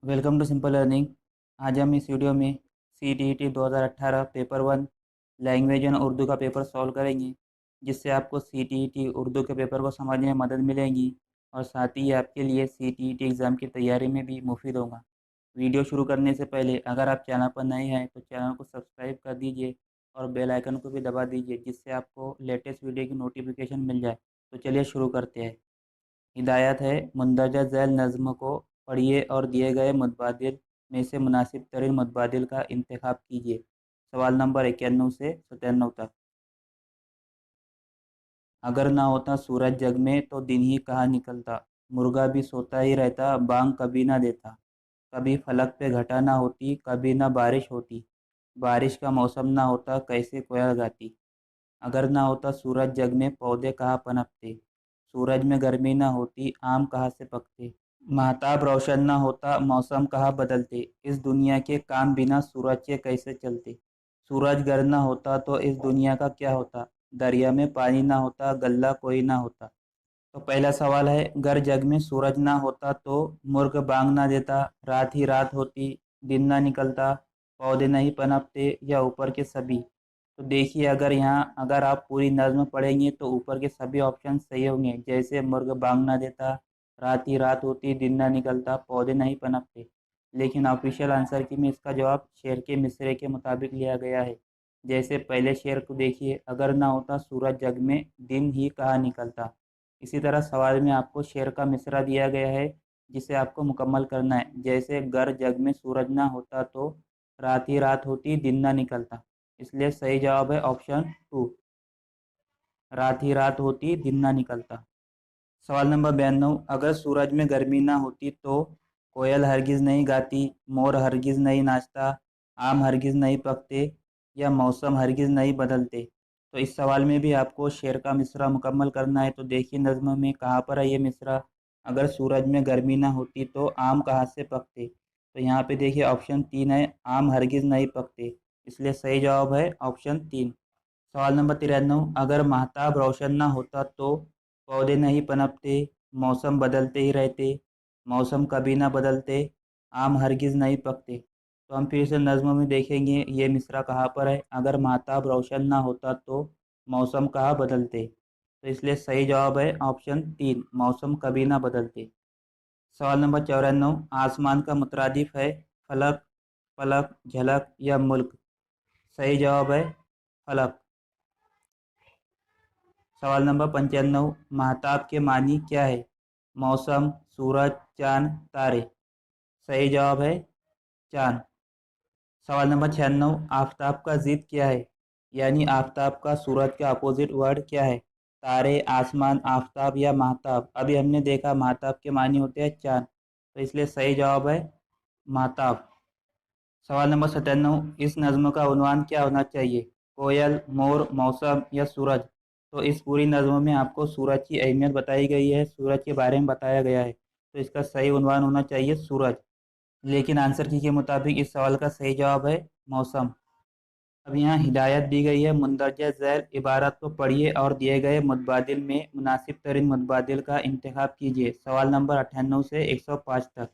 Welcome to simple learning. आज हम इस वीडियो में CTET 2018 paper one language and Urdu का पेपर सॉल्व करेंगे, जिससे आपको CTET उर्दू के पेपर को समझने में मदद मिलेगी और साथ ही ये आपके लिए CTET एग्ज़ाम की तैयारी में भी मुफीद होगा। वीडियो शुरू करने से पहले अगर आप चैनल पर नए हैं तो चैनल को सब्सक्राइब कर दीजिए और बेल आइकन को भी दबा दीजिए, जिससे आपको लेटेस्ट वीडियो की नोटिफिकेशन मिल जाए। तो चलिए शुरू करते हैं। हिदायत है, मुंदरजा झैल नज़्म को पढ़िए और दिए गए मुतबादिल में से मुनासिब तरीन मुतबादिल का इंतखाब कीजिए। सवाल नंबर 91 से 97 तक। अगर ना होता सूरज जग में तो दिन ही कहाँ निकलता, मुर्गा भी सोता ही रहता बांग कभी ना देता। कभी फलक पे घटा ना होती, कभी ना बारिश होती, बारिश का मौसम ना होता कैसे कोयल गाती। अगर ना होता सूरज जग में पौधे कहाँ पनपते, सूरज में गर्मी ना होती आम कहाँ से पकते। महताब रोशन ना होता मौसम कहाँ बदलते, इस दुनिया के काम बिना सूरज के कैसे चलते। सूरज गर ना होता तो इस दुनिया का क्या होता, दरिया में पानी ना होता गल्ला कोई ना होता। तो पहला सवाल है, गर जग में सूरज ना होता तो मुर्ग बांग ना देता, रात ही रात होती, दिन ना निकलता, पौधे नहीं पनपते, या ऊपर के सभी। तो देखिए, अगर आप पूरी नज्म पढ़ेंगे तो ऊपर के सभी ऑप्शन सही होंगे, जैसे मुर्ग बांग ना देता, रात ही रात होती, दिन ना निकलता, पौधे नहीं पनपते। लेकिन ऑफिशियल आंसर की में इसका जवाब शेर के मिसरे के मुताबिक लिया गया है। जैसे पहले शेर को देखिए, अगर ना होता सूरज जग में दिन ही कहाँ निकलता। इसी तरह सवाल में आपको शेर का मिसरा दिया गया है, जिसे आपको मुकम्मल करना है। जैसे गर जग में सूरज ना होता तो रात ही रात होती, दिन ना निकलता। इसलिए सही जवाब है ऑप्शन टू, रात ही रात होती, दिन ना निकलता। सवाल नंबर 92, अगर सूरज में गर्मी ना होती तो कोयल हरगिज़ नहीं गाती, मोर हरगिज़ नहीं नाचता, आम हरगिज़ नहीं पकते, या मौसम हरगिज़ नहीं बदलते। तो इस सवाल में भी आपको शेर का मिसरा मुकम्मल करना है। तो देखिए नज़्म में कहाँ पर है ये मिसरा। अगर सूरज में गर्मी ना होती तो आम कहाँ से पकते। तो यहाँ पे देखिए ऑप्शन तीन है, आम हरगिज़ नहीं पकते। इसलिए सही जवाब है ऑप्शन तीन। सवाल नंबर 93, अगर महताब रोशन ना होता तो पौधे नहीं पनपते, मौसम बदलते ही रहते, मौसम कभी ना बदलते, आम हरगिज़ नहीं पकते। तो हम फिर से नज़्म में देखेंगे ये मिसरा कहाँ पर है। अगर महताब रोशन ना होता तो मौसम कहाँ बदलते। तो इसलिए सही जवाब है ऑप्शन तीन, मौसम कभी ना बदलते। सवाल नंबर 94, आसमान का मुतरादिफ है फलक, फलक, झलक या मुल्क। सही जवाब है फलक। सवाल नंबर 95, महताब के मानी क्या है। मौसम, सूरज, चांद, तारे। सही जवाब है चांद। सवाल नंबर 96, आफताब का जिद क्या है, यानी आफताब का सूरज का अपोजिट वर्ड क्या है। तारे, आसमान, आफताब या महताब। अभी हमने देखा महताब के मानी होते हैं चांद, तो इसलिए सही जवाब है महताब। सवाल नंबर 97, इस नज़्म का उन्वान क्या होना चाहिए, कोयल, मोर, मौसम या सूरज। तो इस पूरी नज़्म में आपको सूरज की अहमियत बताई गई है, सूरज के बारे में बताया गया है। तो इसका सही उन्वान होना चाहिए सूरज। लेकिन आंसर की के मुताबिक इस सवाल का सही जवाब है मौसम। अब यहाँ हिदायत दी गई है, मुंदरजा झैल इबारत को पढ़िए और दिए गए मुतबादिल में मुनासिब तरीन मुतबादिल का इंतखाब कीजिए। सवाल नंबर 98 से 105 तक।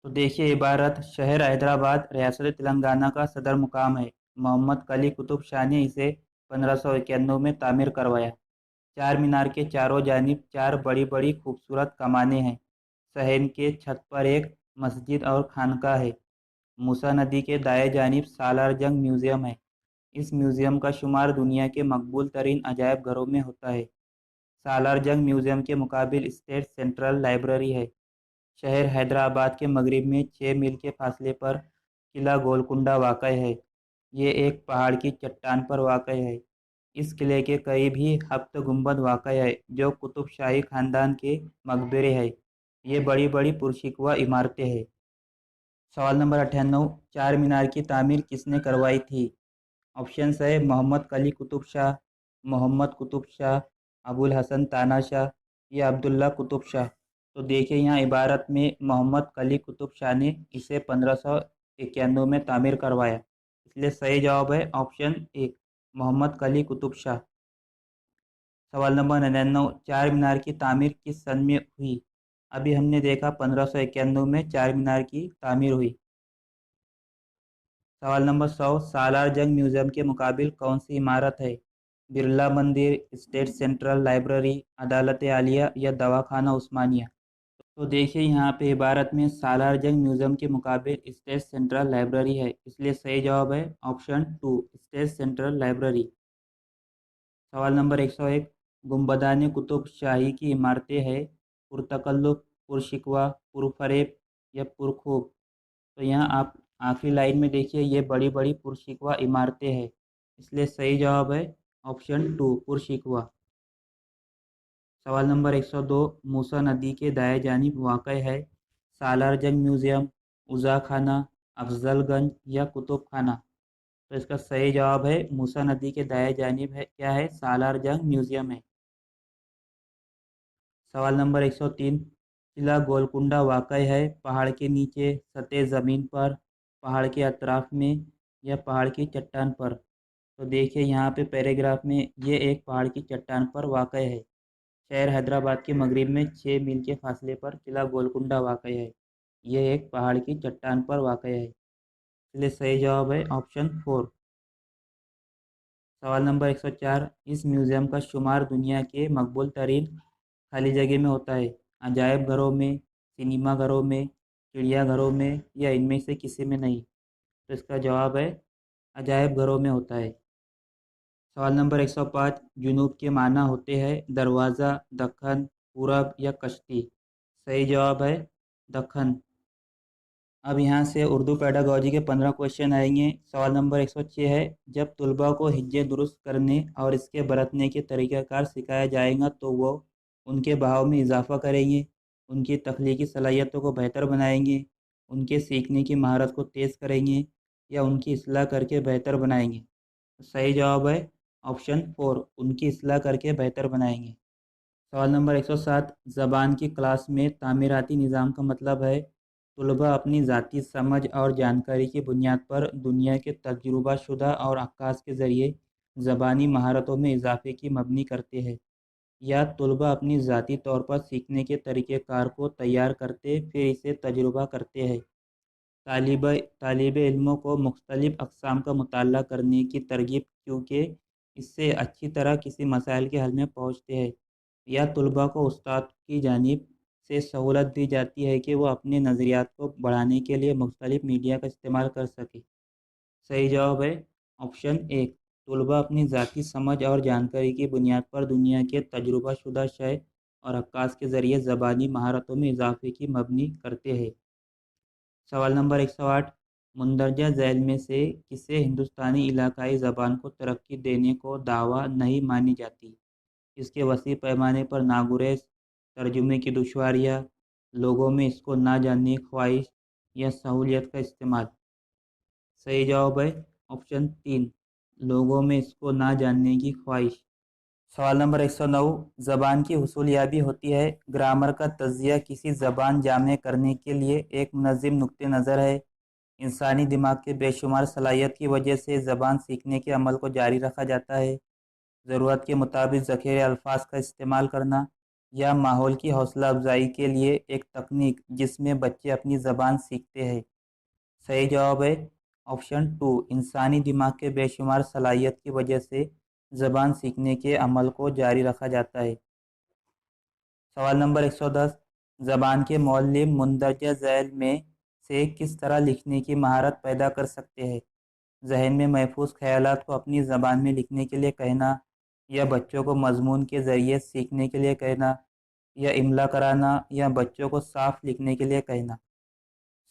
तो देखिए इबारत, शहर हैदराबाद रियासत तेलंगाना का सदर मुकाम है। मोहम्मद कली कुतुब शाह ने इसे 1591 में तामीर करवाया। चार मीनार के चारों जानिब चार बड़ी बड़ी खूबसूरत कमानें हैं। शहर के छत पर एक मस्जिद और खानका है। मूसा नदी के दाएं जानिब सालार जंग म्यूज़ियम है। इस म्यूज़ियम का शुमार दुनिया के मकबूल तरीन अजायब घरों में होता है। सालार जंग म्यूज़ियम के मुकाबिल स्टेट सेंट्रल लाइब्रेरी है। शहर हैदराबाद के मगरिब में 6 मील के फासले पर किला गोलकुंडा वाक़ है। ये एक पहाड़ की चट्टान पर वाक़ है। इस किले के करीब ही हफ्त गुंबद वाक़ है, जो कुतुब शाही ख़ानदान के मकबरे है। ये बड़ी बड़ी पुरशिकवा इमारतें हैं। सवाल नंबर 98, चार मीनार की तामीर किसने करवाई थी। ऑप्शंस है, मोहम्मद कली कुतुब शाह, मोहम्मद कुतुब शाह, अबुल हसन ताना शाह, या अब्दुल्ला कुतुब शाह। तो देखिए यहाँ इबारत में मोहम्मद कली कुतुब शाह ने इसे 1591 में तामीर करवाया। इसलिए सही जवाब है ऑप्शन एक, मोहम्मद कली कुतुब शाह। सवाल नंबर 99, चार मीनार की तामीर किस सन में हुई। अभी हमने देखा 1591 में चार मीनार की तामीर हुई। सवाल नंबर 100, सालार जंग म्यूजियम के मुकाबिल कौन सी इमारत है? बिरला मंदिर, स्टेट सेंट्रल लाइब्रेरी, अदालत आलिया या दवाखाना उस्मानिया? तो देखिए यहाँ पे इबारत में सालार जंग म्यूजियम के मुकाबिल स्टेट सेंट्रल लाइब्रेरी है, इसलिए सही जवाब है ऑप्शन 2, स्टेट सेंट्रल लाइब्रेरी। सवाल नंबर 101, गुंबदान कुतुब शाही की इमारतें हैं पुरतकल्लुफ, पुरशिकवा, पुरफरेब या पुरखूब? तो यहाँ आप आखिरी लाइन में देखिए ये बड़ी बड़ी पुरशिकवा इमारतें हैं, इसलिए सही जवाब है ऑप्शन 2, पुरशिकवा। सवाल नंबर 102, मूसा नदी के दाएं जानिब वाक़ है सालार जंग म्यूज़ियम, उज़ा खाना, अफजलगंज या कुतुब खाना? तो इसका सही जवाब है मूसा नदी के दाएं जानिब है, क्या है, सालार जंग म्यूज़ियम है। सवाल नंबर 103, किला गोलकुंडा वाक़ है पहाड़ के नीचे, सतह ज़मीन पर, पहाड़ के अतराफ में या पहाड़ की चट्टान पर? तो देखिए यहाँ पे पैराग्राफ में ये एक पहाड़ की चट्टान पर वाक़ है। शहर हैदराबाद के मगरिब में 6 मील के फासले पर किला गोलकुंडा वाक़ है। ये एक पहाड़ की चट्टान पर वाक़ है, इसलिए सही जवाब है ऑप्शन 4। सवाल नंबर 104, इस म्यूज़ियम का शुमार दुनिया के मकबूल तरीन खाली जगह में होता है? अजायब घरों में, सिनेमा घरों में, चिड़ियाघरों में या इनमें से किसी में नहीं? तो इसका जवाब है अजायब घरों में होता है। सवाल नंबर 105, जुनूब के माना होते हैं दरवाज़ा, दक्कन, पूरब या कश्ती? सही जवाब है दक्कन। अब यहाँ से उर्दू पेडागोजी के 15 क्वेश्चन आएंगे। सवाल नंबर 106 है, जब तुलबा को हिज्जे दुरुस्त करने और इसके बरतने के तरीक़ाकार सिखाया जाएगा तो वो उनके बहाव में इजाफ़ा करेंगे, उनकी तख्लीकी सलाहियतों को बेहतर बनाएंगे, उनके सीखने की महारत को तेज़ करेंगे या उनकी इस्लाह करके बेहतर बनाएंगे? सही जवाब है ऑप्शन 4, उनकी इस्लाह करके बेहतर बनाएंगे। सवाल नंबर 107, ज़बान की क्लास में तामीराती निज़ाम का मतलब है तलबा अपनी ज़ाती समझ और जानकारी की बुनियाद पर दुनिया के तजुर्बाशुदा और अक्कास के ज़रिए ज़बानी महारतों में इजाफ़े की मबनी करते हैं, या तलबा अपनी ज़ाती तौर पर सीखने के तरीक़ेकार को तैयार करते फिर इसे तजुर्बा करते हैं। तालिब इल्मों को मुख्तलिफ़ अक़साम का मुताला करने की तरगीब, क्योंकि इससे अच्छी तरह किसी मसाइल के हल में पहुँचते हैं, या तलबा को उस्ताद की जानिब से सहूलत दी जाती है कि वो अपने नज़रियात को बढ़ाने के लिए मुख्तलिफ़ मीडिया का इस्तेमाल कर सके? सही जवाब है ऑप्शन 1, तलबा अपनी ज़ाती समझ और जानकारी की बुनियाद पर दुनिया के तजुर्बाशुदा शय और अक्कास के ज़रिए ज़बानी महारतों में इजाफ़े की मबनी करते हैं। सवाल नंबर 108, मुंदरजा झैल में से किसे हिंदुस्तानी इलाकाई ज़बान को तरक्की देने को दावा नहीं मानी जाती? इसके वसी पैमाने पर नागुरेज, तर्जुमे की दुश्वारियाँ, लोगों में इसको ना जानने की ख्वाहिश या सहूलियत का इस्तेमाल? सही जवाब है ऑप्शन 3, लोगों में इसको ना जानने की ख्वाहिश। सवाल नंबर 109, ज़बान की हुसूलियाबी होती है। ग्रामर का तज्ज़िया किसी ज़बान जामे करने के लिए एक मुनज़्ज़म नुक्ते नज़र है। इंसानी दिमाग के बेशुमार सलाहियत की वजह से ज़बान सीखने के अमल को जारी रखा जाता है। ज़रूरत के मुताबिक ज़ख़ीरे अल्फाज का इस्तेमाल करना, या माहौल की हौसला अफजाई के लिए एक तकनीक जिसमें बच्चे अपनी ज़बान सीखते हैं? सही जवाब है ऑप्शन 2, इंसानी दिमाग के बेशुमार सलाहियत की वजह से ज़बान सीखने के अमल को जारी रखा जाता है। सवाल नंबर 110, ज़बान के मुअल्लिम मुंदरजा झैल में से किस तरह लिखने की महारत पैदा कर सकते हैं? जहन में महफूज ख्यालात को अपनी ज़बान में लिखने के लिए कहना, या बच्चों को मजमून के ज़रिए सीखने के लिए कहना, या इमला कराना, या बच्चों को साफ लिखने के लिए कहना?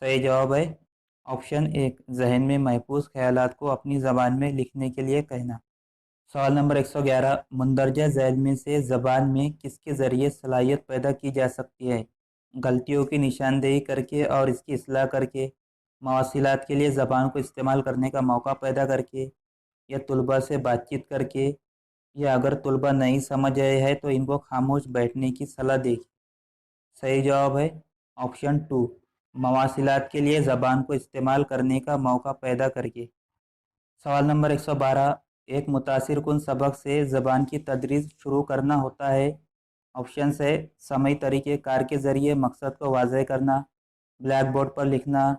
सही जवाब है ऑप्शन 1, जहन में महफूज ख्यालात को अपनी ज़बान में लिखने के लिए कहना। सवाल नंबर 111, मंदरजा झैल में से ज़बान में किसके ज़रिए सलाहियत पैदा की जा सकती है? गलतियों की निशानदेही करके और इसकी इस्लाह करके, मवासिलात के लिए ज़बान को इस्तेमाल करने का मौका पैदा करके, या तलबा से बातचीत करके, या अगर तलबा नहीं समझ रहे हैं तो इनको खामोश बैठने की सलाह देगी? सही जवाब है ऑप्शन 2, मवासिलात के लिए ज़बान को इस्तेमाल करने का मौका पैदा करके। सवाल नंबर 112, एक मुतासिर कुन सबक से ज़बान की तदरीस शुरू करना होता है ऑप्शन है समय तरीके कार के ज़रिए मकसद को वाज़ेह करना, ब्लैक बोर्ड पर लिखना,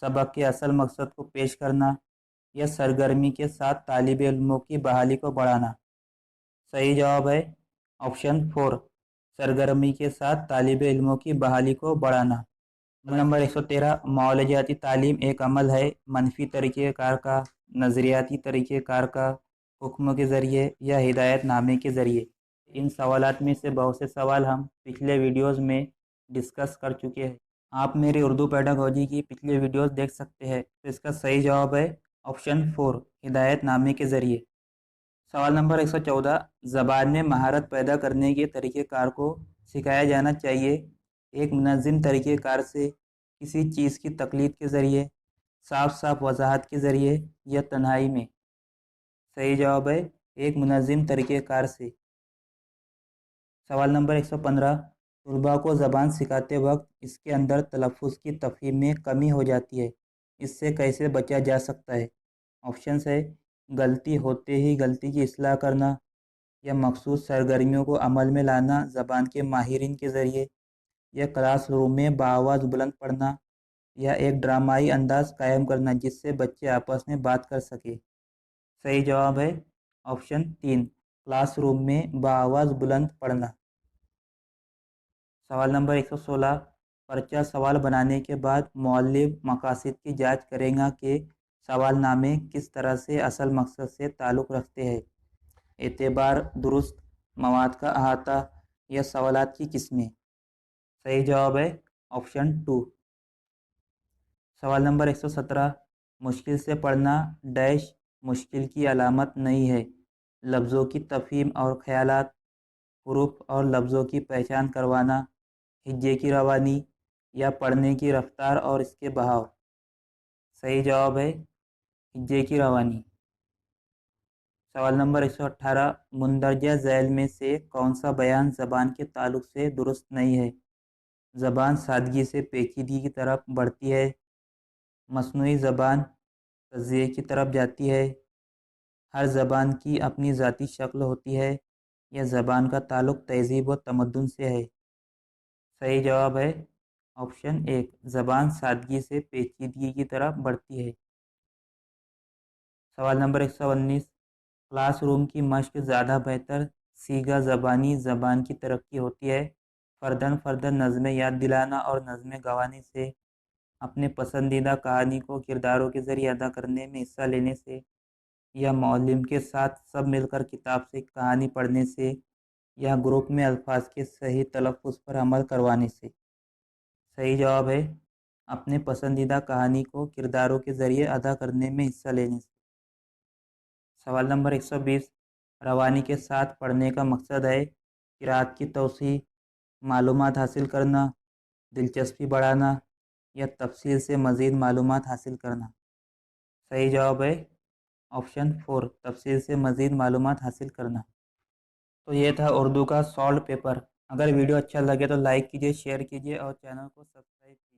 सबक के असल मकसद को पेश करना या सरगर्मी के साथ तालिब इल्मों की बहाली को बढ़ाना। सही जवाब है ऑप्शन 4, सरगर्मी के साथ तालिब इल्मों की बहाली को बढ़ाना। नंबर 113, मौलजियाती तालीम एक अमल है मनफी तरीक़ेकार का, नज़रियाती तरीक़ेकार का, हुक्म के ज़रिए या हिदायत नामे के ज़रिए। इन सवालात में से बहुत से सवाल हम पिछले वीडियोस में डिस्कस कर चुके हैं। आप मेरी उर्दू पेडागोजी की पिछले वीडियोस देख सकते हैं। तो इसका सही जवाब है ऑप्शन 4, हिदायत नामे के ज़रिए। सवाल नंबर 114, ज़बान में महारत पैदा करने के तरीक़ेकार को सिखाया जाना चाहिए एक मुनज़्ज़म तरीक़ेकार से, किसी चीज़ की तक़लीद के ज़रिए, साफ साफ वजाहत के ज़रिए या तन्हाई में। सही जवाब है एक मुनज़्ज़म तरीक़ेकार से। सवाल नंबर 115, तलबा को ज़बान सिखाते वक्त इसके अंदर तलफ़्फ़ुज़ की तफ़हीम में कमी हो जाती है, इससे कैसे बचा जा सकता है। ऑप्शंस है गलती होते ही गलती की इस्लाह करना या मखसूस सरगर्मियों को अमल में लाना ज़बान के माहिरीन के ज़रिए या क्लास रूम में बाआवाज़ बुलंद पढ़ना या एक ड्रामाई अंदाज कायम करना जिससे बच्चे आपस में बात कर सके। सही जवाब है ऑप्शन 3, क्लास रूम में बाआवाज़ बुलंद पढ़ना। सवाल नंबर 116, पर्चा सवाल बनाने के बाद मौलिब मकासद की जांच करेगा कि सवालनामे किस तरह से असल मकसद से ताल्लुक़ रखते हैं। एतबार, दुरुस्त, मवाद का अहाता या सवालात की किस्में। सही जवाब है ऑप्शन 2। सवाल नंबर 117, मुश्किल से पढ़ना डैश मुश्किल की अलामत नहीं है। लफ्ज़ों की तफ़हीम और ख़यालात, हुरूफ और लफ्ज़ों की पहचान करवाना, हिज्जे की रवानी या पढ़ने की रफ्तार और इसके बहाव। सही जवाब है हिज्जे की रवानी। सवाल नंबर 118, मुंदरजा झैल में से कौन सा बयान ज़बान के ताल्लुक़ से दुरुस्त नहीं है। ज़बान सादगी से पेचीदगी की तरफ बढ़ती है, मसनूई ज़बान तज़िये की तरफ जाती है, हर ज़बान की अपनी ज़ाती शक्ल होती है या ज़बान का ताल्लुक़ तहज़ीब व तमद्दुन से है। सही जवाब है ऑप्शन 1, ज़बान सादगी से पेचीदगी की तरफ बढ़ती है। सवाल नंबर 119, क्लासरूम की मश्क ज़्यादा बेहतर सीगा ज़बानी ज़बान की तरक्की होती है। फ़र्दन फ़र्दन नज़में याद दिलाना और नज़में गवानी से, अपने पसंदीदा कहानी को किरदारों के ज़रिए अदा करने में हिस्सा लेने से या मौलिम के साथ सब मिलकर किताब से कहानी पढ़ने से या ग्रुप में अल्फाज के सही तलफ़्फ़ुज़ पर अमल करवाने से। सही जवाब है अपने पसंदीदा कहानी को किरदारों के ज़रिए अदा करने में हिस्सा लेने से। सवाल नंबर 120, रवानी के साथ पढ़ने का मकसद है क़िराअत की तौसीह, मालूमात हासिल करना, दिलचस्पी बढ़ाना या तफसील से मज़ीद मालूमात हासिल करना। सही जवाब है ऑप्शन 4, तफसील से मज़ीद मालूमात हासिल करना। तो ये था उर्दू का सॉल्व पेपर। अगर वीडियो अच्छा लगे तो लाइक कीजिए, शेयर कीजिए और चैनल को सब्सक्राइब कीजिए।